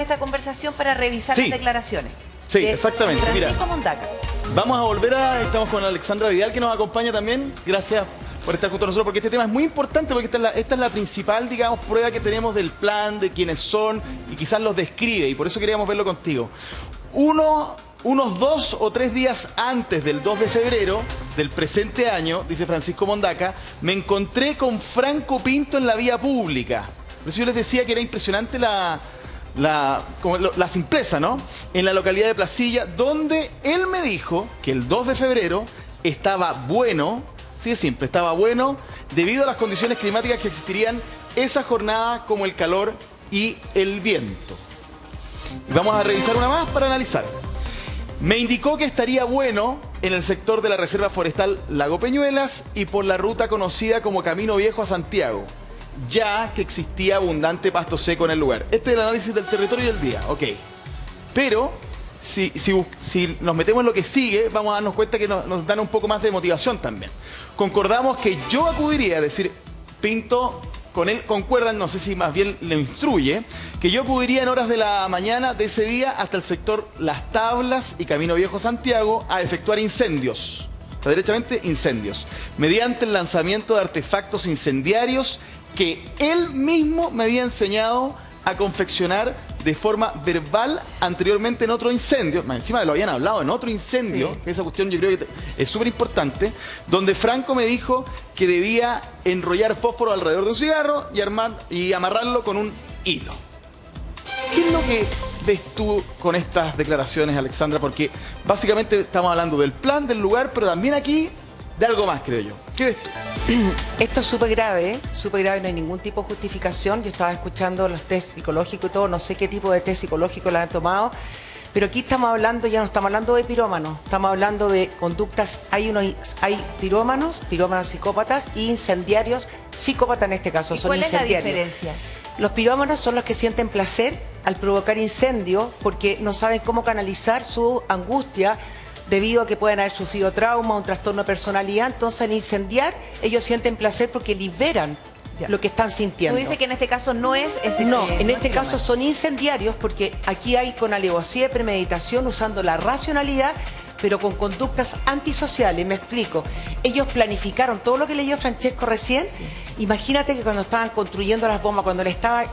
esta conversación para revisar Sí. las declaraciones. Sí, de exactamente. Francisco Mondaca. Vamos a volver estamos con Alexandra Vidal, que nos acompaña también. Gracias por estar junto a nosotros, porque este tema es muy importante, porque esta es la principal, digamos, prueba que tenemos del plan, de quiénes son, y quizás los describe, y por eso queríamos verlo contigo. Unos 2 o 3 días antes del 2 de febrero del presente año, dice Francisco Mondaca, me encontré con Franco Pinto en la vía pública. Por eso yo les decía que era impresionante la simpleza, ¿no? En la localidad de Placilla, donde él me dijo que el 2 de febrero estaba bueno, sí es simple, estaba bueno, debido a las condiciones climáticas que existirían esa jornada, como el calor y el viento. Y vamos a revisar una más para analizar. Me indicó que estaría bueno en el sector de la Reserva Forestal Lago Peñuelas y por la ruta conocida como Camino Viejo a Santiago, ya que existía abundante pasto seco en el lugar. Este es el análisis del territorio del día, ok. Pero si nos metemos en lo que sigue, vamos a darnos cuenta que nos dan un poco más de motivación también. Concordamos que yo acudiría, es decir, Pinto, con él concuerdan, no sé si más bien le instruye, que yo acudiría en horas de la mañana de ese día hasta el sector Las Tablas y Camino Viejo Santiago a efectuar incendios, o sea, derechamente incendios, mediante el lanzamiento de artefactos incendiarios que él mismo me había enseñado a confeccionar de forma verbal anteriormente en otro incendio, más encima lo habían hablado en otro incendio, sí. que esa cuestión yo creo que es súper importante, donde Franco me dijo que debía enrollar fósforo alrededor de un cigarro y amarrarlo con un hilo. ¿Qué es lo que ves tú con estas declaraciones, Alexandra? Porque básicamente estamos hablando del plan, del lugar, pero también aquí de algo más, creo yo. ¿Qué ves tú? Esto es súper grave, no hay ningún tipo de justificación. Yo estaba escuchando los test psicológicos y todo, no sé qué tipo de test psicológico lo han tomado, pero aquí estamos hablando, ya no estamos hablando de pirómanos, estamos hablando de conductas, hay pirómanos psicópatas y incendiarios psicópatas en este caso. ¿Y son cuál es la incendiarios. diferencia? Los pirómanos son los que sienten placer al provocar incendio porque no saben cómo canalizar su angustia, debido a que pueden haber sufrido trauma, un trastorno de personalidad. Entonces, al incendiar, ellos sienten placer porque liberan lo que están sintiendo. Tú dices que en este caso no es ese. No, en este caso son incendiarios porque aquí hay con alevosía de premeditación, usando la racionalidad, pero con conductas antisociales. Me explico. Ellos planificaron todo lo que leyó Francesco recién. Sí. Imagínate que cuando estaban construyendo las bombas, cuando le estaba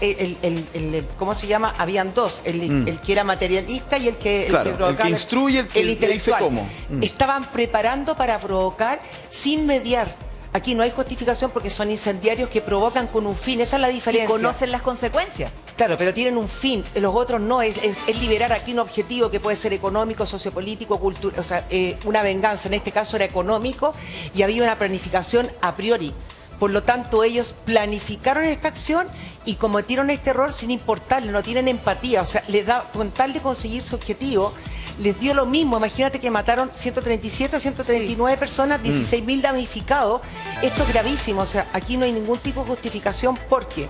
¿cómo se llama? Habían dos, el que era materialista y el que Claro, el que instruye, el que dice cómo. Estaban preparando para provocar sin mediar. Aquí no hay justificación porque son incendiarios que provocan con un fin. Esa es la diferencia. Y conocen las consecuencias. Claro, pero tienen un fin. Los otros no. Es liberar aquí un objetivo que puede ser económico, sociopolítico, cultural. O sea, una venganza. En este caso era económico y había una planificación a priori. Por lo tanto, ellos planificaron esta acción y cometieron este error sin importarle. No tienen empatía. O sea, les da, con tal de conseguir su objetivo, les dio lo mismo. Imagínate que mataron 137 o 139 personas, 16.000 damnificados. Esto es gravísimo. O sea, aquí no hay ningún tipo de justificación porque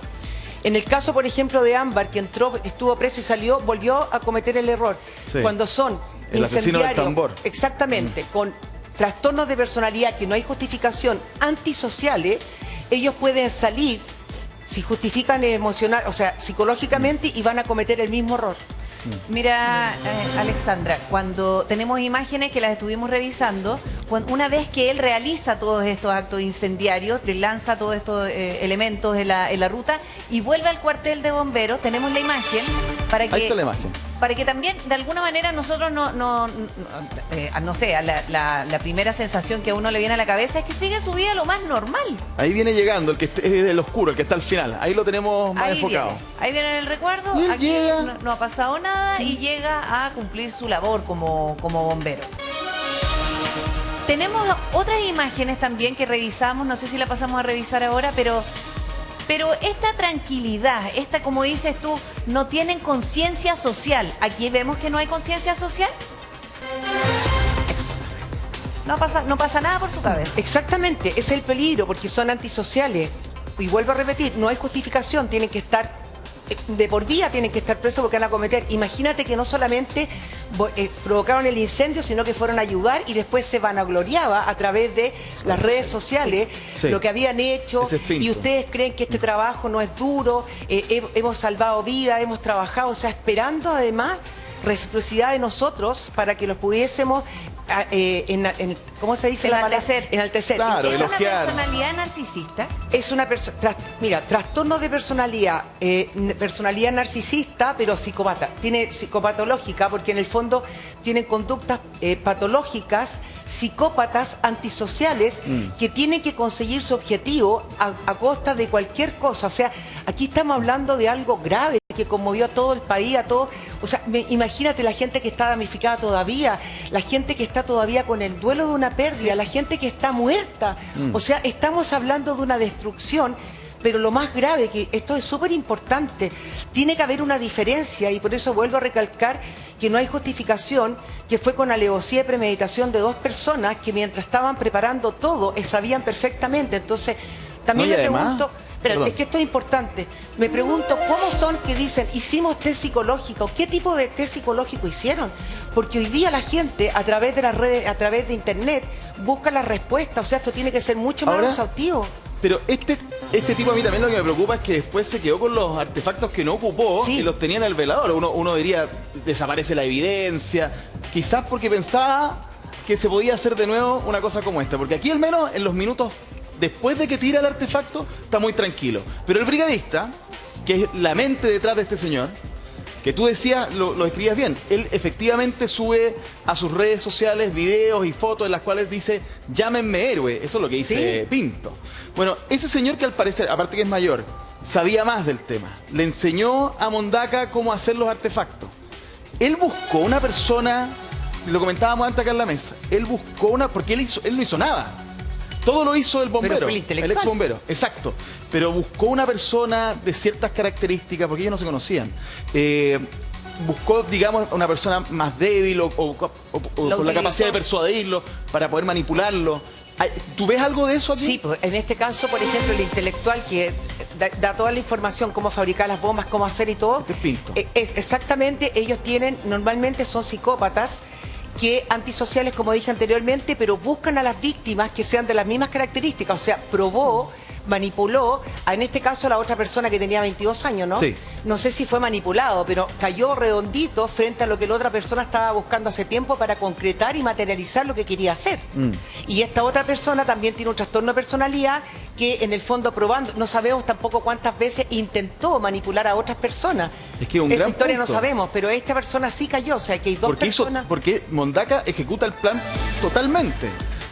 en el caso, por ejemplo, de Ámbar, que estuvo preso y salió, volvió a cometer el error. Sí. Cuando son el asesino del tambor. Exactamente, con trastornos de personalidad que no hay justificación, antisociales, ellos pueden salir si justifican emocional, o sea, psicológicamente, y van a cometer el mismo error. Mira, Alexandra, cuando tenemos imágenes que las estuvimos revisando, una vez que él realiza todos estos actos incendiarios, le lanza todos estos elementos en la ruta y vuelve al cuartel de bomberos, tenemos la imagen para que... Ahí está la imagen. Para que también, de alguna manera, nosotros no sé, la primera sensación que a uno le viene a la cabeza es que sigue su vida lo más normal. Ahí viene llegando, el que es el oscuro, el que está al final. Ahí lo tenemos más enfocado. Ahí viene el recuerdo, aquí no ha pasado nada y llega a cumplir su labor como bombero. Tenemos otras imágenes también que revisamos, no sé si la pasamos a revisar ahora, pero esta tranquilidad, como dices tú, no tienen conciencia social. Aquí vemos que no hay conciencia social. No pasa nada por su cabeza. Exactamente, es el peligro, porque son antisociales. Y vuelvo a repetir, no hay justificación, tienen que estar de por vida tienen que estar presos porque van a cometer. Imagínate que no solamente provocaron el incendio, sino que fueron a ayudar y después se vanagloriaba a través de las redes sociales Sí. lo que habían hecho. Ese es Pinto. Y ustedes creen que este trabajo no es duro, hemos salvado vidas, hemos trabajado, o sea, esperando además reciprocidad de nosotros para que los pudiésemos, ¿cómo se dice la palabra? Enaltecer. Enaltecer. Claro, ¿Es una elogiar. personalidad narcisista? Es una persona, mira, trastorno de personalidad, personalidad narcisista, pero psicópata. Tiene psicopatológica porque en el fondo tienen conductas patológicas, psicópatas, antisociales, que tienen que conseguir su objetivo a costa de cualquier cosa. O sea, aquí estamos hablando de algo grave que conmovió a todo el país, a todo. O sea, imagínate la gente que está damnificada todavía, la gente que está todavía con el duelo de una pérdida, la gente que está muerta. O sea, estamos hablando de una destrucción. Pero lo más grave, que esto es súper importante, tiene que haber una diferencia y por eso vuelvo a recalcar que no hay justificación, que fue con alevosía y premeditación de dos personas que mientras estaban preparando todo, sabían perfectamente. Entonces, también No, y me además, pregunto, pero perdón. es que esto es importante, me pregunto cómo son que dicen, hicimos test psicológico, ¿qué tipo de test psicológico hicieron? Porque hoy día la gente, a través de las redes, a través de internet, busca la respuesta, o sea, esto tiene que ser mucho más Ahora, exhaustivo. Pero este tipo a mí también lo que me preocupa es que después se quedó con los artefactos que no ocupó Sí. y los tenía en el velador. Uno diría, desaparece la evidencia. Quizás porque pensaba que se podía hacer de nuevo una cosa como esta. Porque aquí al menos en los minutos después de que tira el artefacto está muy tranquilo. Pero el brigadista, que es la mente detrás de este señor, que tú decías, lo escribías bien, él efectivamente sube a sus redes sociales videos y fotos en las cuales dice, llámenme héroe, eso es lo que dice Sí. Pinto. Bueno, ese señor que al parecer, aparte que es mayor, sabía más del tema, le enseñó a Mondaca cómo hacer los artefactos. Él buscó una persona, lo comentábamos antes acá en la mesa, él buscó una, porque él no hizo nada. Todo lo hizo el bombero, Pero fue el intelectual. ex bombero, exacto. Pero buscó una persona de ciertas características, porque ellos no se conocían. Buscó, digamos, una persona más débil o con la capacidad de persuadirlo para poder manipularlo. ¿Tú ves algo de eso aquí? Sí, pues, en este caso, por ejemplo, el intelectual que da toda la información, cómo fabricar las bombas, cómo hacer y todo. Este es Pinto. Exactamente, ellos normalmente son psicópatas, que antisociales, como dije anteriormente, pero buscan a las víctimas que sean de las mismas características, o sea, probó, manipuló, en este caso a la otra persona que tenía 22 años, ¿no? Sí. No sé si fue manipulado, pero cayó redondito frente a lo que la otra persona estaba buscando hace tiempo para concretar y materializar lo que quería hacer. Y esta otra persona también tiene un trastorno de personalidad que en el fondo probando, no sabemos tampoco cuántas veces intentó manipular a otras personas. Es que un esa gran historia punto. no sabemos, pero esta persona sí cayó, o sea que hay dos personas. Porque Mondaca ejecuta el plan totalmente.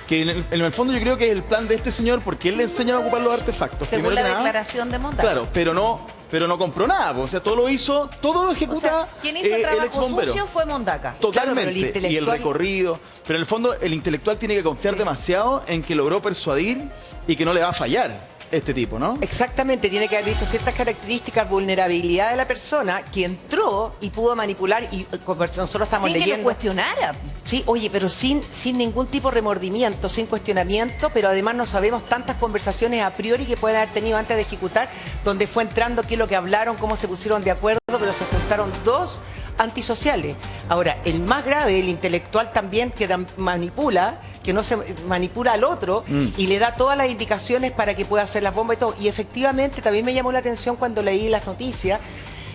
Que en el fondo yo creo que es el plan de este señor porque él le enseña a ocupar los artefactos. Según primero la que nada. declaración de Mondaca. Claro, pero no compró nada. O sea, todo lo hizo, todo lo ejecuta O sea, quien hizo el el trabajo exbombero. sucio fue Mondaca. Totalmente. Claro, pero el Y el intelectual- recorrido. Pero en el fondo el intelectual tiene que confiar demasiado en que logró persuadir y que no le va a fallar este tipo, ¿no? Exactamente, tiene que haber visto ciertas características, vulnerabilidad de la persona que entró y pudo manipular y como nosotros estamos Sin que lo leyendo. cuestionara. Sí, oye, pero sin ningún tipo de remordimiento, sin cuestionamiento, pero además no sabemos tantas conversaciones a priori que pueden haber tenido antes de ejecutar, donde fue entrando, qué es lo que hablaron, cómo se pusieron de acuerdo, pero se sentaron dos antisociales. Ahora, el más grave, el intelectual también que manipula, que no se manipula al otro y le da todas las indicaciones para que pueda hacer las bombas y todo. Y efectivamente también me llamó la atención cuando leí las noticias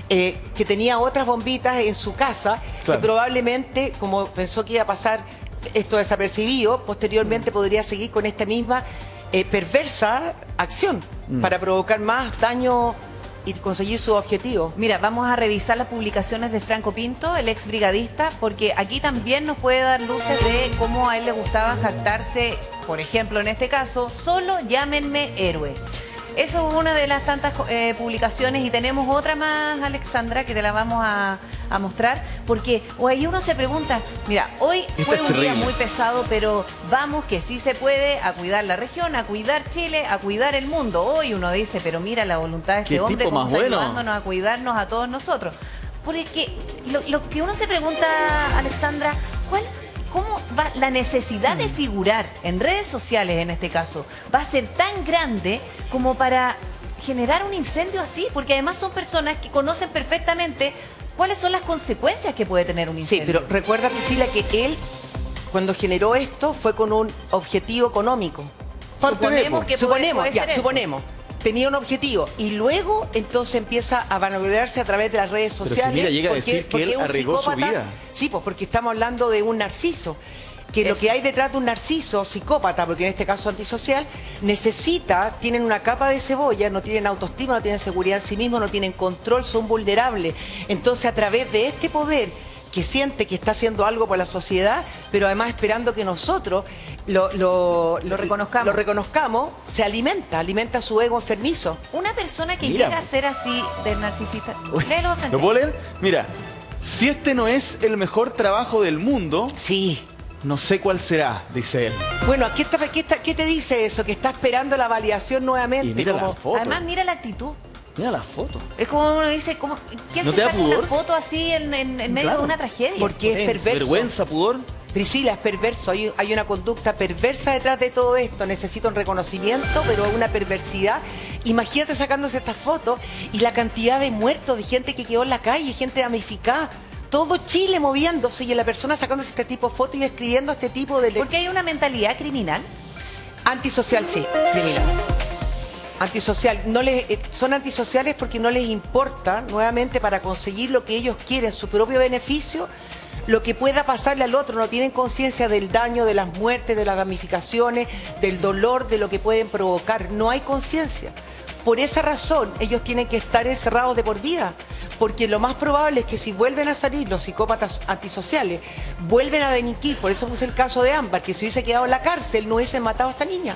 que tenía otras bombitas en su casa, Claro. que probablemente, como pensó que iba a pasar esto desapercibido, posteriormente podría seguir con esta misma perversa acción para provocar más daño y conseguir su objetivo. Mira, vamos a revisar las publicaciones de Franco Pinto, el ex brigadista, porque aquí también nos puede dar luces de cómo a él le gustaba jactarse, por ejemplo, en este caso, solo llámenme héroe. Eso es una de las tantas publicaciones y tenemos otra más, Alexandra, que te la vamos a mostrar, porque ahí uno se pregunta, mira, hoy Esto fue es un día terrible. muy pesado, pero vamos que sí se puede a cuidar la región, a cuidar Chile, a cuidar el mundo. Hoy uno dice, pero mira la voluntad de este Qué hombre, tipo cómo más está bueno. ayudándonos a cuidarnos a todos nosotros. Porque lo que uno se pregunta, Alexandra, ¿cómo va la necesidad de figurar en redes sociales, en este caso, va a ser tan grande como para generar un incendio así? Porque además son personas que conocen perfectamente cuáles son las consecuencias que puede tener un incendio. Sí, pero recuerda, Priscila, que él, cuando generó esto, fue con un objetivo económico. Suponemos que puede ser eso. Suponemos. Tenía un objetivo y luego entonces empieza a vanagloriarse a través de las redes Pero sociales. si mira, llega a decir que porque él es un arriesgó su psicópata. vida. Sí, pues porque estamos hablando de un narciso. Que lo Eso. que hay detrás de un narciso psicópata, porque en este caso antisocial, tienen una capa de cebolla, no tienen autoestima, no tienen seguridad en sí mismos, no tienen control, son vulnerables. Entonces, a través de este poder que siente que está haciendo algo por la sociedad, pero además esperando que nosotros lo reconozcamos, se alimenta su ego enfermizo. Una persona que Mira, llega a ser así de narcisista. Uy, Léelo, Francesca. ¿lo puedo leer? Mira, si este no es el mejor trabajo del mundo, Sí. no sé cuál será, dice él. Bueno, ¿qué te dice eso? Que está esperando la validación nuevamente. Y mira la como- foto. Además, mira la actitud. Mira la foto. Es como uno dice, ¿quién ¿No se te da saca una pudor? foto así en medio Claro. de una tragedia? Porque es perverso. Vergüenza, pudor. Priscila, es perverso, hay una conducta perversa detrás de todo esto, necesita un reconocimiento, pero una perversidad. Imagínate sacándose estas fotos y la cantidad de muertos, de gente que quedó en la calle, gente damnificada, todo Chile moviéndose y la persona sacándose este tipo de fotos y escribiendo este tipo de... Porque hay una mentalidad criminal. Antisocial, sí, criminal. Antisocial, son antisociales porque no les importa, nuevamente, para conseguir lo que ellos quieren, su propio beneficio, lo que pueda pasarle al otro. No tienen conciencia del daño, de las muertes, de las damnificaciones, del dolor, de lo que pueden provocar. No hay conciencia. Por esa razón, ellos tienen que estar encerrados de por vida. Porque lo más probable es que si vuelven a salir los psicópatas antisociales, vuelven a delinquir. Por eso puse el caso de Ámbar, que si hubiese quedado en la cárcel no hubiesen matado a esta niña.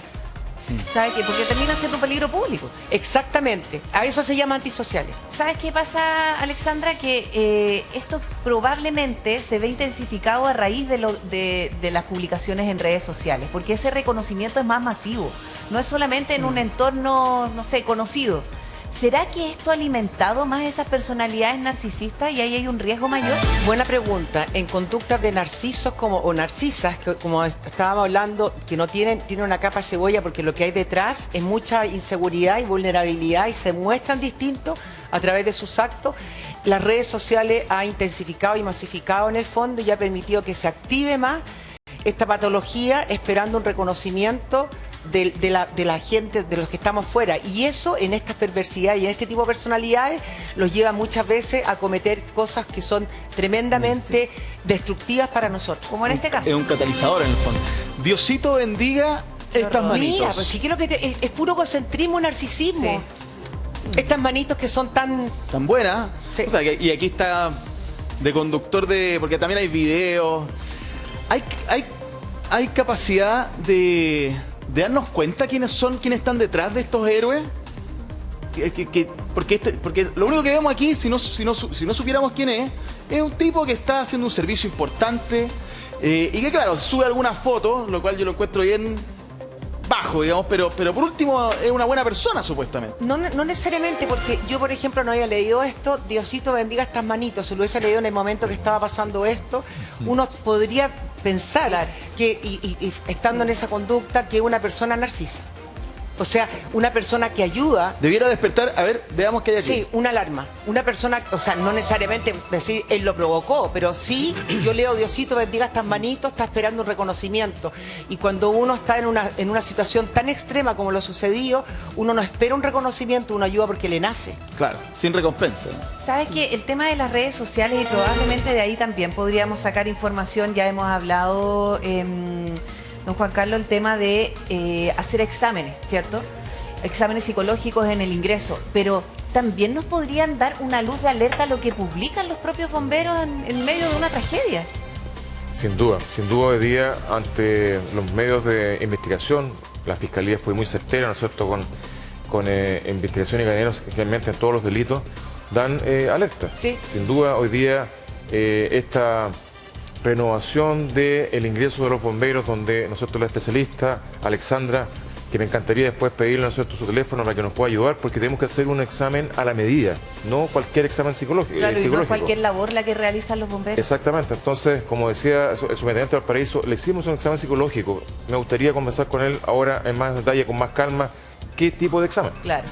¿Sabes qué? Porque termina siendo un peligro público. Exactamente. A eso se llama antisociales. ¿Sabes qué pasa, Alexandra? Que esto probablemente se ve intensificado a raíz de las publicaciones en redes sociales, porque ese reconocimiento es más masivo. No es solamente en un entorno, no sé, conocido. ¿Será que esto ha alimentado más esas personalidades narcisistas y ahí hay un riesgo mayor? Buena pregunta. En conductas de narcisos o narcisas, que como estábamos hablando, que no tienen una capa de cebolla, porque lo que hay detrás es mucha inseguridad y vulnerabilidad y se muestran distintos a través de sus actos. Las redes sociales ha intensificado y masificado en el fondo y ha permitido que se active más esta patología esperando un reconocimiento de la gente, de los que estamos fuera. Y eso, en estas perversidades y en este tipo de personalidades, los lleva muchas veces a cometer cosas que son tremendamente destructivas para nosotros. Como en este caso. Es un catalizador en el fondo. Diosito bendiga estas manitos. Mira, pues si quiero que es puro egocentrismo, narcisismo. Estas manitos que son tan... Tan buena. Sí. O sea, y aquí está de conductor de... Porque también hay videos. Hay capacidad de darnos cuenta quiénes están detrás de estos héroes. Porque lo único que vemos aquí, si no supiéramos quién es un tipo que está haciendo un servicio importante y que claro, sube algunas fotos, lo cual yo lo encuentro bien bajo, digamos, pero por último es una buena persona, supuestamente. No necesariamente, porque yo, por ejemplo, no había leído esto. Diosito bendiga estas manitos. Si lo hubiese leído en el momento que estaba pasando esto, uno podría pensar que, y estando en esa conducta, que es una persona narcisa. O sea, una persona que ayuda. Debiera despertar, a ver, veamos qué hay aquí. Sí, una alarma. Una persona, o sea, no necesariamente decir él lo provocó, pero sí, yo leo Diosito bendiga estas manitos, está esperando un reconocimiento. Y cuando uno está en una situación tan extrema como lo sucedido, uno no espera un reconocimiento, uno ayuda porque le nace. Claro, sin recompensa. ¿Sabes que el tema de las redes sociales, y probablemente de ahí también podríamos sacar información, ya hemos hablado, don Juan Carlos, el tema de hacer exámenes, ¿cierto? Exámenes psicológicos en el ingreso, pero también nos podrían dar una luz de alerta a lo que publican los propios bomberos en medio de una tragedia. Sin duda hoy día ante los medios de investigación, la Fiscalía fue muy certera, ¿no es cierto?, con investigación y cadeneros que realmente en todos los delitos dan alerta. Sí. Sin duda hoy día esta renovación del ingreso de los bomberos, donde nosotros la especialista Alexandra, que me encantaría después pedirle, ¿no es cierto?, su teléfono para que nos pueda ayudar, porque tenemos que hacer un examen a la medida, no cualquier examen psicológico. Claro, y no es cualquier labor la que realizan los bomberos. Exactamente, entonces, como decía el subintendente Valparaíso, le hicimos un examen psicológico. Me gustaría conversar con él ahora en más detalle, con más calma, qué tipo de examen. Claro.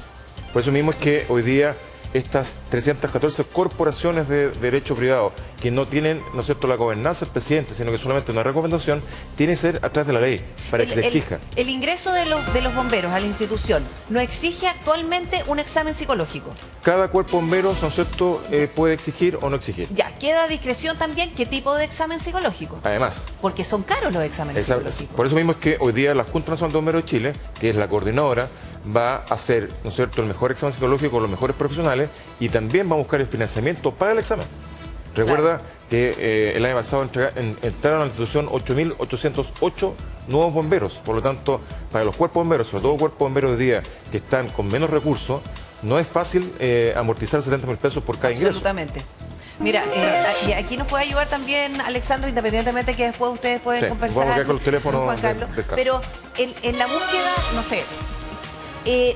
Por eso mismo es que hoy día estas 314 corporaciones de derecho privado que no tienen, ¿no es cierto?, la gobernanza del presidente, sino que solamente una recomendación, tiene que ser a través de la ley, para que se exija. El ingreso de los bomberos a la institución no exige actualmente un examen psicológico. Cada cuerpo bombero, ¿no es cierto?, puede exigir o no exigir. Ya, queda a discreción también qué tipo de examen psicológico. Además. Porque son caros los exámenes psicológicos. Por eso mismo es que hoy día la Junta Nacional de Bomberos de Chile, que es la coordinadora, va a hacer, ¿no es cierto?, el mejor examen psicológico con los mejores profesionales y también va a buscar el financiamiento para el examen. Recuerda que el año pasado entraron a la institución 8.808 nuevos bomberos. Por lo tanto, para los cuerpos bomberos, sobre todo cuerpos bomberos de día que están con menos recursos, no es fácil amortizar 70.000 pesos por cada ingreso. Absolutamente. Mira, y aquí nos puede ayudar también Alexandra, independientemente que después ustedes pueden conversar. Vamos a quedar con los teléfonos Juan Carlos. Pero en la búsqueda, no sé,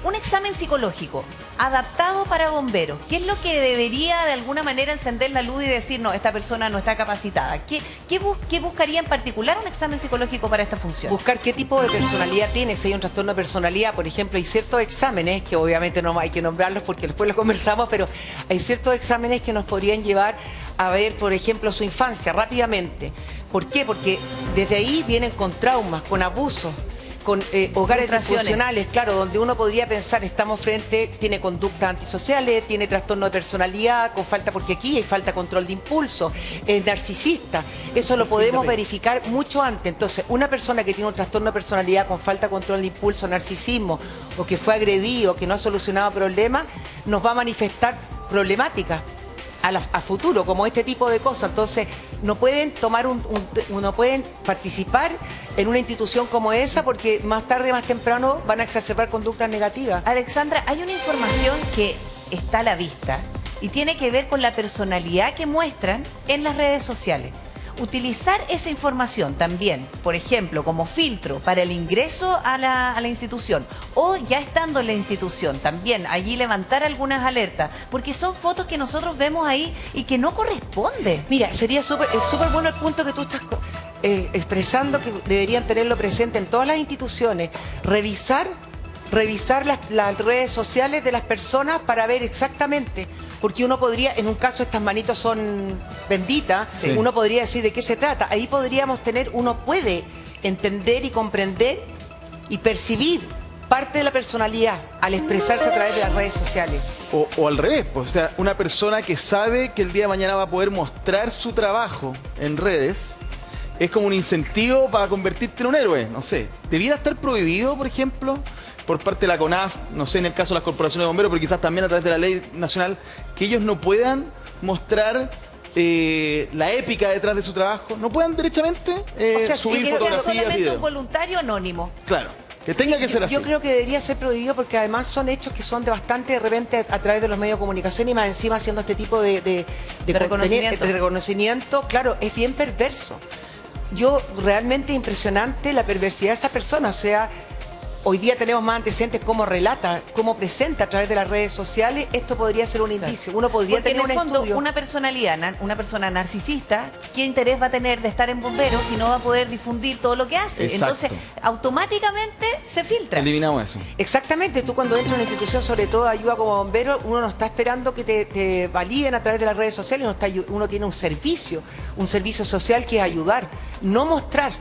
un examen psicológico adaptado para bomberos, ¿qué es lo que debería de alguna manera encender la luz y decir, no, esta persona no está capacitada? ¿Qué buscaría en particular un examen psicológico para esta función? Buscar qué tipo de personalidad tiene, si hay un trastorno de personalidad. Por ejemplo, hay ciertos exámenes, que obviamente no hay que nombrarlos porque después los conversamos, pero hay ciertos exámenes que nos podrían llevar a ver, por ejemplo, su infancia rápidamente. ¿Por qué? Porque desde ahí vienen con traumas, con abusos, con hogares disfuncionales, claro, donde uno podría pensar, estamos frente, tiene conductas antisociales, tiene trastorno de personalidad, con falta, porque aquí hay falta de control de impulso, es narcisista. Eso lo podemos verificar mucho antes. Entonces, una persona que tiene un trastorno de personalidad con falta de control de impulso, narcisismo, o que fue agredido, que no ha solucionado problemas, nos va a manifestar problemáticas a futuro, como este tipo de cosas. Entonces, no pueden no pueden participar en una institución como esa porque más tarde, más temprano van a exacerbar conductas negativas. Alexandra, hay una información que está a la vista y tiene que ver con la personalidad que muestran en las redes sociales. Utilizar esa información también, por ejemplo, como filtro para el ingreso a la institución o ya estando en la institución, también allí levantar algunas alertas, porque son fotos que nosotros vemos ahí y que no corresponde. Mira, sería súper bueno el punto que tú estás expresando, que deberían tenerlo presente en todas las instituciones, revisar las redes sociales de las personas para ver exactamente. Porque uno podría, en un caso estas manitos son benditas, uno podría decir de qué se trata. Ahí podríamos uno puede entender y comprender y percibir parte de la personalidad al expresarse a través de las redes sociales. O al revés, pues, o sea, una persona que sabe que el día de mañana va a poder mostrar su trabajo en redes, es como un incentivo para convertirte en un héroe, no sé. ¿Debiera estar prohibido, por ejemplo, por parte de la CONAF, no sé, en el caso de las corporaciones de bomberos, pero quizás también a través de la ley nacional, que ellos no puedan mostrar la épica detrás de su trabajo? ¿No puedan derechamente subir que fotografías, sea solamente videos? un voluntario anónimo. Claro, que tenga que ser así. Yo creo que debería ser prohibido porque además son hechos que son de repente a través de los medios de comunicación y más encima haciendo este tipo de reconocimiento, claro, es bien perverso. Realmente impresionante la perversidad de esa persona, o sea, hoy día tenemos más antecedentes cómo relata, cómo presenta a través de las redes sociales. Esto podría ser un indicio. Uno podría tener un estudio. Una personalidad, una persona narcisista, ¿qué interés va a tener de estar en bomberos si no va a poder difundir todo lo que hace? Exacto. Entonces, automáticamente se filtra. Eliminamos eso. Exactamente. Tú cuando entras a una institución, sobre todo ayuda como bombero, uno no está esperando que te validen a través de las redes sociales. Uno tiene un servicio social que es ayudar, no mostrar.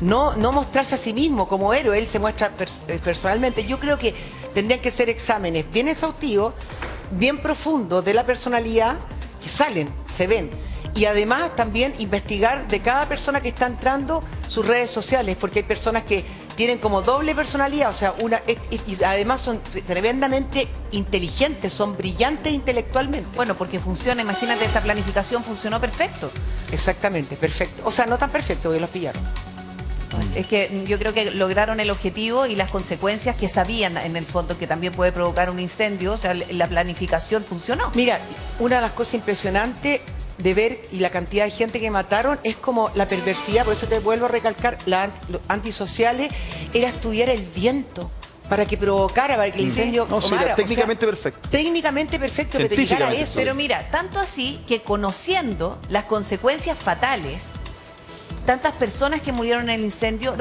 No mostrarse a sí mismo como héroe, él se muestra personalmente. Yo creo que tendrían que ser exámenes bien exhaustivos, bien profundos de la personalidad, que se ven. Y además también investigar de cada persona que está entrando sus redes sociales, porque hay personas que tienen como doble personalidad, o sea, y además son tremendamente inteligentes, son brillantes intelectualmente. Bueno, porque funciona, imagínate, esta planificación funcionó perfecto. Exactamente, perfecto. O sea, no tan perfecto, porque los pillaron. Es que yo creo que lograron el objetivo y las consecuencias que sabían en el fondo que también puede provocar un incendio, o sea, la planificación funcionó. Mira, una de las cosas impresionantes de ver y la cantidad de gente que mataron es como la perversidad, por eso te vuelvo a recalcar, los antisociales, era estudiar el viento para que provocara, para que el incendio tomara. Técnicamente perfecto. Técnicamente perfecto, pero llegara a eso. Pero mira, tanto así que conociendo las consecuencias fatales, tantas personas que murieron en el incendio,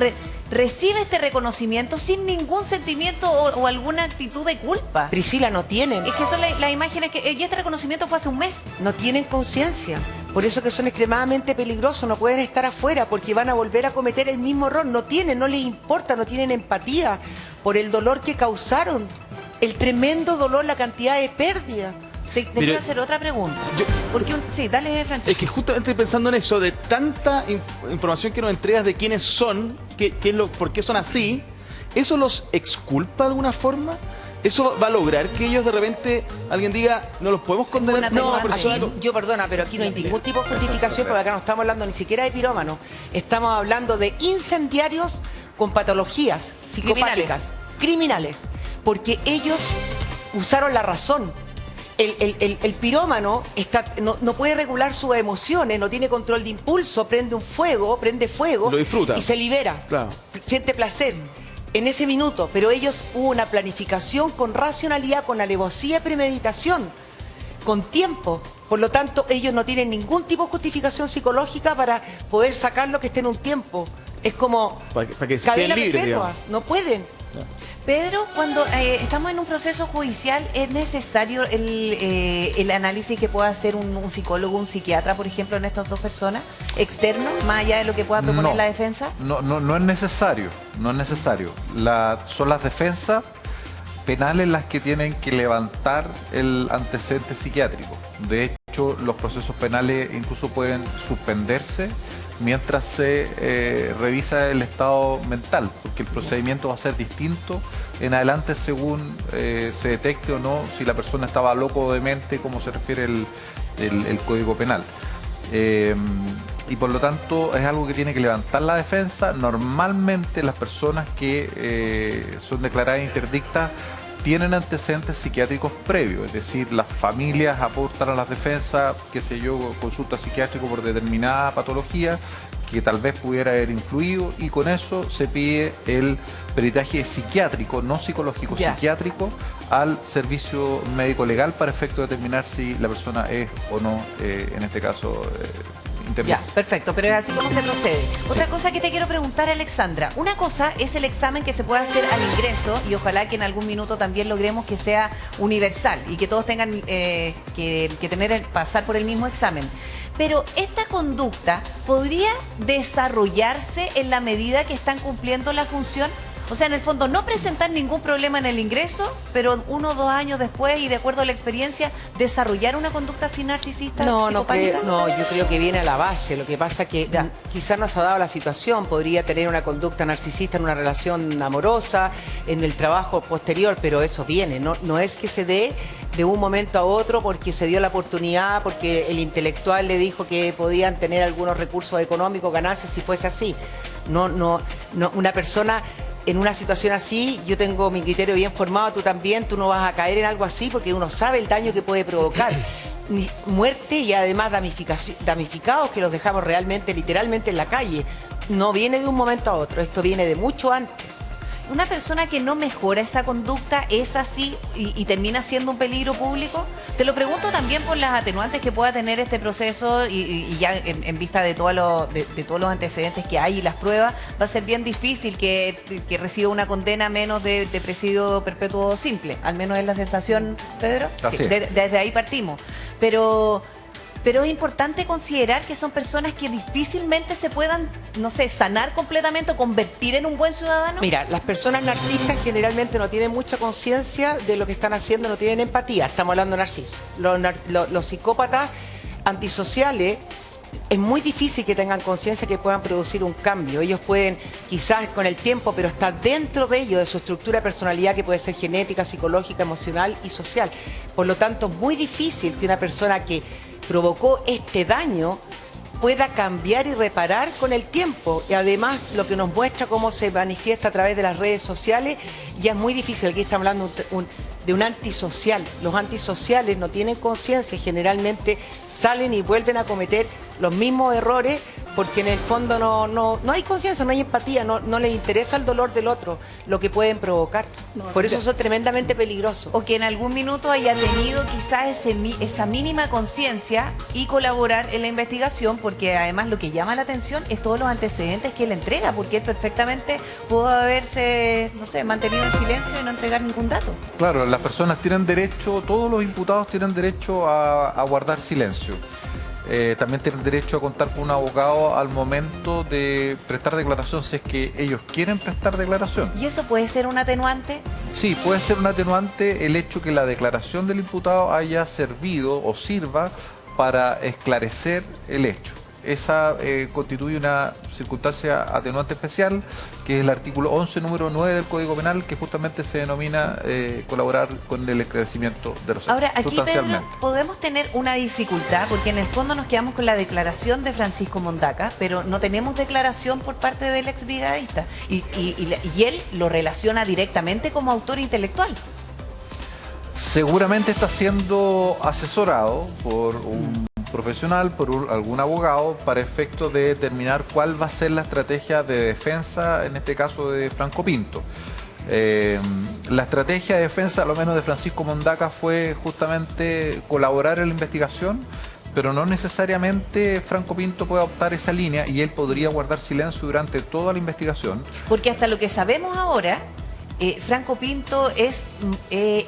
recibe este reconocimiento sin ningún sentimiento o alguna actitud de culpa. Priscila, no tienen. Es que son las imágenes y este reconocimiento fue hace un mes. No tienen conciencia. Por eso que son extremadamente peligrosos, no pueden estar afuera porque van a volver a cometer el mismo error. No les importa, no tienen empatía por el dolor que causaron. El tremendo dolor, la cantidad de pérdida. Te quiero hacer otra pregunta. Sí, dale, Francisco. Es que justamente pensando en eso, de tanta información que nos entregas de quiénes son, por qué son así, ¿eso los exculpa de alguna forma? ¿Eso va a lograr que ellos de repente, alguien diga, no los podemos condenar por No, una persona? aquí, perdona, pero aquí no hay ningún tipo de justificación porque acá no estamos hablando ni siquiera de pirómanos. Estamos hablando de incendiarios con patologías psicopáticas, criminales, porque ellos usaron la razón. El pirómano no puede regular sus emociones, no tiene control de impulso, prende fuego lo disfruta y se libera, claro. Siente placer en ese minuto, pero ellos hubo una planificación con racionalidad, con alevosía y premeditación, con tiempo. Por lo tanto, ellos no tienen ningún tipo de justificación psicológica para poder sacarlo que esté en un tiempo. Es como para que se cadena queden libres, perpetua, no pueden. Pedro, cuando estamos en un proceso judicial, ¿es necesario el análisis que pueda hacer un psicólogo, un psiquiatra, por ejemplo, en estas dos personas, externos, más allá de lo que pueda proponer la defensa? No es necesario, no es necesario. Son las defensas penales las que tienen que levantar el antecedente psiquiátrico. De hecho, los procesos penales incluso pueden suspenderse mientras se revisa el estado mental, porque el procedimiento va a ser distinto en adelante según se detecte o no si la persona estaba loco o demente, como se refiere el Código Penal. Y por lo tanto es algo que tiene que levantar la defensa. Normalmente las personas que son declaradas interdictas tienen antecedentes psiquiátricos previos, es decir, las familias aportan a las defensas, qué sé yo, consulta psiquiátrico por determinada patología que tal vez pudiera haber influido, y con eso se pide el peritaje psiquiátrico, no psicológico, psiquiátrico, al servicio médico legal para efecto de determinar si la persona es o no, en este caso, Ya, perfecto, pero es así como se procede. Otra cosa que te quiero preguntar, Alexandra. Una cosa es el examen que se puede hacer al ingreso y ojalá que en algún minuto también logremos que sea universal y que todos tengan que pasar por el mismo examen. Pero esta conducta podría desarrollarse en la medida que están cumpliendo la función. O sea, en el fondo, no presentar ningún problema en el ingreso, pero 1 o 2 años después y de acuerdo a la experiencia, desarrollar una conducta así narcisista. No, yo creo que viene a la base. Lo que pasa es que quizás no se ha dado la situación. Podría tener una conducta narcisista en una relación amorosa, en el trabajo posterior, pero eso viene. No es que se dé de un momento a otro porque se dio la oportunidad, porque el intelectual le dijo que podían tener algunos recursos económicos, ganancias, si fuese así. No, una persona en una situación así, yo tengo mi criterio bien formado, tú también, tú no vas a caer en algo así porque uno sabe el daño que puede provocar. Muerte y además damnificados que los dejamos realmente, literalmente en la calle. No viene de un momento a otro, esto viene de mucho antes. ¿Una persona que no mejora esa conducta es así y termina siendo un peligro público? Te lo pregunto también por las atenuantes que pueda tener este proceso y ya en vista de todos los antecedentes que hay y las pruebas, va a ser bien difícil que reciba una condena menos de presidio perpetuo simple. Al menos es la sensación, Pedro. Sí, desde ahí partimos. Pero es importante considerar que son personas que difícilmente se puedan, no sé, sanar completamente o convertir en un buen ciudadano. Mira, las personas narcisas generalmente no tienen mucha conciencia de lo que están haciendo, no tienen empatía. Estamos hablando de narcisos. Los psicópatas antisociales es muy difícil que tengan conciencia que puedan producir un cambio. Ellos pueden, quizás con el tiempo, pero está dentro de ellos, de su estructura de personalidad que puede ser genética, psicológica, emocional y social. Por lo tanto, es muy difícil que una persona que provocó este daño pueda cambiar y reparar con el tiempo. Y además lo que nos muestra cómo se manifiesta a través de las redes sociales, ya es muy difícil. Aquí estamos hablando de un antisocial. Los antisociales no tienen conciencia, generalmente salen y vuelven a cometer los mismos errores porque en el fondo no hay conciencia, no hay empatía, no les interesa el dolor del otro, lo que pueden provocar. Por eso son tremendamente peligrosos. O que en algún minuto haya tenido quizás esa mínima conciencia y colaborar en la investigación, porque además lo que llama la atención es todos los antecedentes que él entrega, porque él perfectamente pudo haberse, no sé, mantenido en silencio y no entregar ningún dato. Claro, las personas tienen derecho, todos los imputados tienen derecho a guardar silencio. También tienen derecho a contar con un abogado al momento de prestar declaración, si es que ellos quieren prestar declaración. ¿Y eso puede ser un atenuante? Sí, puede ser un atenuante el hecho que la declaración del imputado haya servido o sirva para esclarecer el hecho. Esa constituye una circunstancia atenuante especial, que es el artículo 11, número 9 del Código Penal, que justamente se denomina colaborar con el esclarecimiento de los hechos. Ahora, aquí, Pedro, podemos tener una dificultad, porque en el fondo nos quedamos con la declaración de Francisco Mondaca, pero no tenemos declaración por parte del ex brigadista. Y él lo relaciona directamente como autor intelectual. Seguramente está siendo asesorado por un profesional, por algún abogado, para efecto de determinar cuál va a ser la estrategia de defensa, en este caso de Franco Pinto. La estrategia de defensa, a lo menos de Francisco Mondaca, fue justamente colaborar en la investigación, pero no necesariamente Franco Pinto puede optar esa línea y él podría guardar silencio durante toda la investigación. Porque hasta lo que sabemos ahora, Franco Pinto es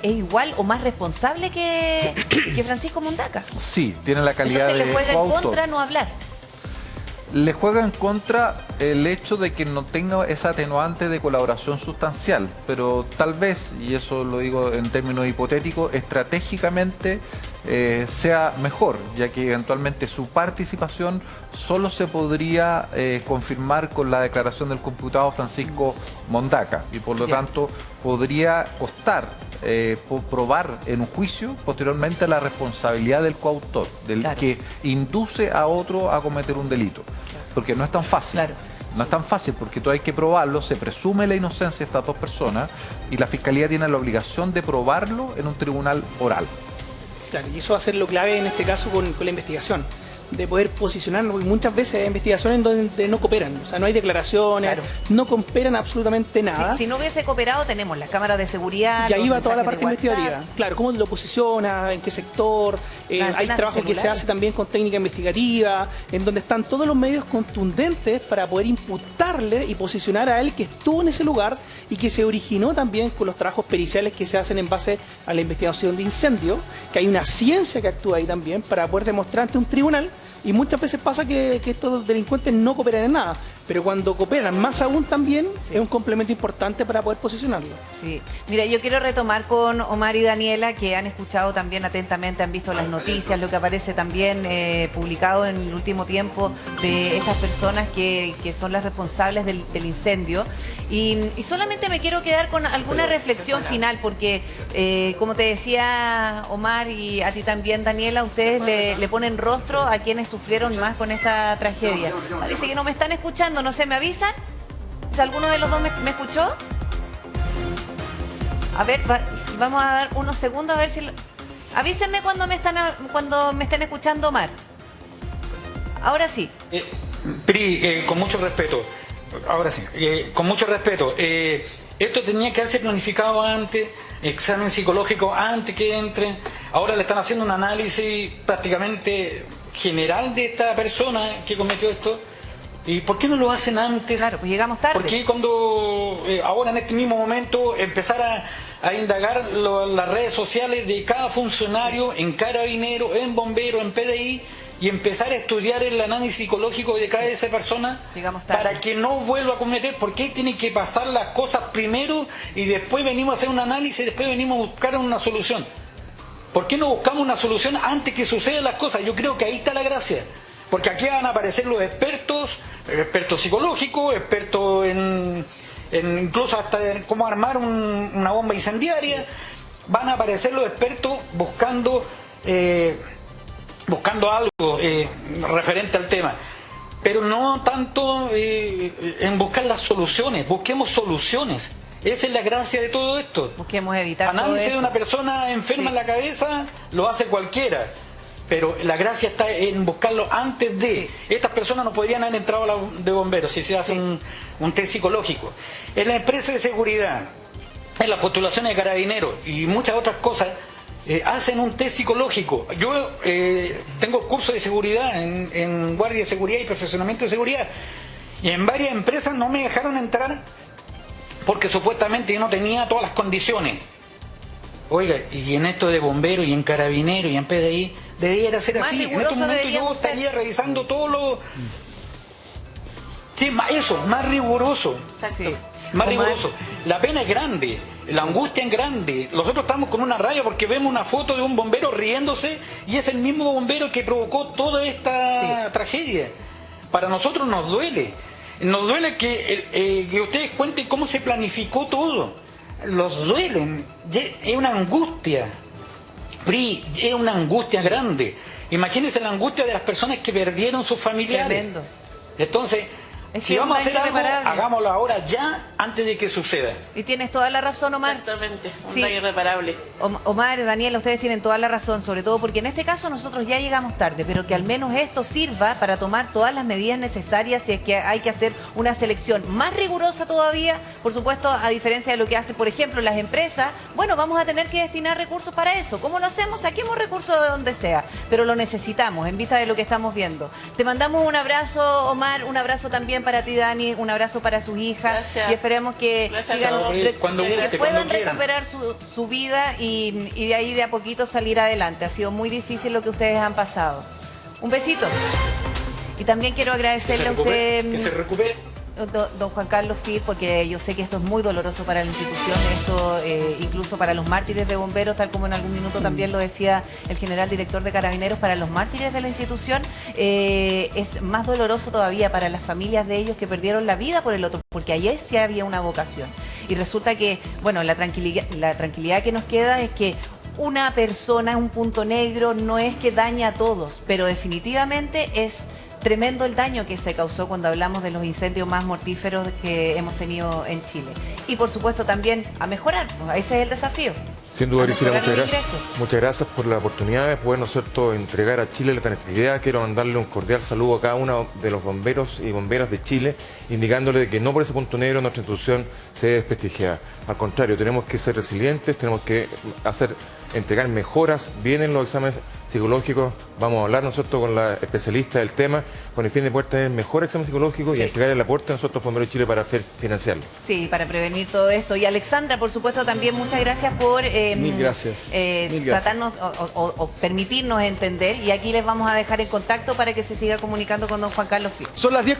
igual o más responsable que Francisco Mondaca. Sí, tiene la calidad Entonces de le juega en coautor. contra no hablar. Le juega en contra el hecho de que no tenga esa atenuante de colaboración sustancial, pero tal vez, y eso lo digo en términos hipotéticos, estratégicamente sea mejor, ya que eventualmente su participación solo se podría confirmar con la declaración del imputado Francisco Mondaca, y por lo tanto podría costar probar en un juicio posteriormente la responsabilidad del coautor, del que induce a otro a cometer un delito, porque no es tan fácil. No es tan fácil porque todo hay que probarlo, se presume la inocencia de estas dos personas y la Fiscalía tiene la obligación de probarlo en un tribunal oral. Claro, y eso va a ser lo clave en este caso con la investigación, de poder posicionarnos, porque muchas veces hay investigaciones donde no cooperan, o sea, no hay declaraciones, no cooperan absolutamente nada. Si no hubiese cooperado, tenemos las cámaras de seguridad. Y ahí va toda la mensajes parte de investigativa. Claro, cómo lo posiciona, en qué sector, hay trabajo que se hace también con técnica investigativa, en donde están todos los medios contundentes para poder imputarle y posicionar a él que estuvo en ese lugar y que se originó también con los trabajos periciales que se hacen en base a la investigación de incendio, que hay una ciencia que actúa ahí también para poder demostrar ante un tribunal. Y muchas veces pasa que estos delincuentes no cooperan en nada, pero cuando cooperan más aún también es un complemento importante para poder posicionarlo. Sí, mira, yo quiero retomar con Omar y Daniela, que han escuchado también atentamente, han visto las noticias, lo que aparece también publicado en el último tiempo de estas personas que son las responsables del incendio. Y solamente me quiero quedar con alguna reflexión final, porque como te decía Omar y a ti también, Daniela, ustedes le ponen rostro a quienes sufrieron más con esta tragedia. Parece que no me están escuchando, no sé, ¿me avisan? ¿Si alguno de los dos me escuchó? A ver, vamos a dar unos segundos a ver si... Avísenme cuando me estén escuchando, Omar. Ahora sí. Pri, con mucho respeto. Ahora sí, con mucho respeto. Esto tenía que haberse planificado antes, examen psicológico antes que entre. Ahora le están haciendo un análisis prácticamente general de esta persona que cometió esto. ¿Y por qué no lo hacen antes? Claro, pues llegamos tarde. ¿Por qué cuando ahora en este mismo momento empezar a indagar las redes sociales de cada funcionario en Carabinero, en Bombero, en PDI, y empezar a estudiar el análisis psicológico de cada esa persona para que no vuelva a cometer? ¿Por qué tienen que pasar las cosas primero y después venimos a hacer un análisis y después venimos a buscar una solución? ¿Por qué no buscamos una solución antes que sucedan las cosas? Yo creo que ahí está la gracia. Porque aquí van a aparecer los expertos psicológicos, expertos en incluso hasta en cómo armar una bomba incendiaria. Van a aparecer los expertos buscando algo referente al tema. Pero no tanto en buscar las soluciones. Busquemos soluciones. Esa es la gracia de todo esto. Busquemos evitar análisis todo de una persona enferma en la cabeza lo hace cualquiera. pero la gracia está en buscarlo antes de. Estas personas no podrían haber entrado a la de bomberos si se hace un test psicológico. En la empresa de seguridad, en las postulaciones de carabineros y muchas otras cosas, hacen un test psicológico. Yo tengo curso de seguridad en guardia de seguridad y perfeccionamiento de seguridad, y en varias empresas no me dejaron entrar porque supuestamente yo no tenía todas las condiciones. Oiga, y en esto de bomberos y en carabineros y en PDI debería ser así. En estos momentos yo estaría revisando todo lo... Sí, más riguroso. Sí. Más riguroso. La pena es grande, la angustia es grande. Nosotros estamos con una rabia porque vemos una foto de un bombero riéndose y es el mismo bombero que provocó toda esta tragedia. Para nosotros nos duele. Nos duele que ustedes cuenten cómo se planificó todo. Los duelen. Es una angustia. PRI, es una angustia grande. Imagínense la angustia de las personas que perdieron sus familiares. Tremendo. Entonces, si vamos a hacer algo, hagámoslo ahora, ya, antes de que suceda. Y tienes toda la razón, Omar. Exactamente, un daño irreparable. Omar, Daniela, ustedes tienen toda la razón, sobre todo porque en este caso nosotros ya llegamos tarde, pero que al menos esto sirva para tomar todas las medidas necesarias si es que hay que hacer una selección más rigurosa todavía, por supuesto, a diferencia de lo que hacen, por ejemplo, las empresas. Bueno, vamos a tener que destinar recursos para eso. ¿Cómo lo hacemos? Saquemos recursos de donde sea, pero lo necesitamos en vista de lo que estamos viendo. Te mandamos un abrazo, Omar, un abrazo también para ti, Dani, un abrazo para sus hijas. Gracias. Y esperemos que puedan recuperar su vida y de ahí de a poquito salir adelante. Ha sido muy difícil lo que ustedes han pasado. Un besito. Y también quiero agradecerle a usted, que se recupere. don Juan Carlos Fil, porque yo sé que esto es muy doloroso para la institución, esto incluso para los mártires de bomberos, tal como en algún minuto también lo decía el general director de Carabineros, para los mártires de la institución es más doloroso todavía para las familias de ellos que perdieron la vida por el otro, porque ayer sí había una vocación. Y resulta que, bueno, la tranquilidad que nos queda es que una persona, un punto negro, no es que daña a todos, pero definitivamente es tremendo el daño que se causó cuando hablamos de los incendios más mortíferos que hemos tenido en Chile. Y por supuesto también a mejorar, pues, ese es el desafío. Sin duda, Priscila, mejorar muchas los gracias. ingresos. Muchas gracias por la oportunidad de poder, ¿no es cierto?, entregar a Chile la tranquilidad. Quiero mandarle un cordial saludo a cada uno de los bomberos y bomberas de Chile, indicándole que no por ese punto negro nuestra institución se ve desprestigiada. Al contrario, tenemos que ser resilientes, tenemos que entregar mejoras. Vienen los exámenes psicológicos, vamos a hablar nosotros con la especialista del tema, con el fin de poder tener mejor examen psicológico y entregar el aporte a nosotros bomberos de Chile para financiarlo. Sí, para prevenir todo esto. Y Alexandra, por supuesto, también muchas gracias por Mil gracias. tratarnos o permitirnos entender. Y aquí les vamos a dejar en contacto para que se siga comunicando con don Juan Carlos Fil. Son las 10.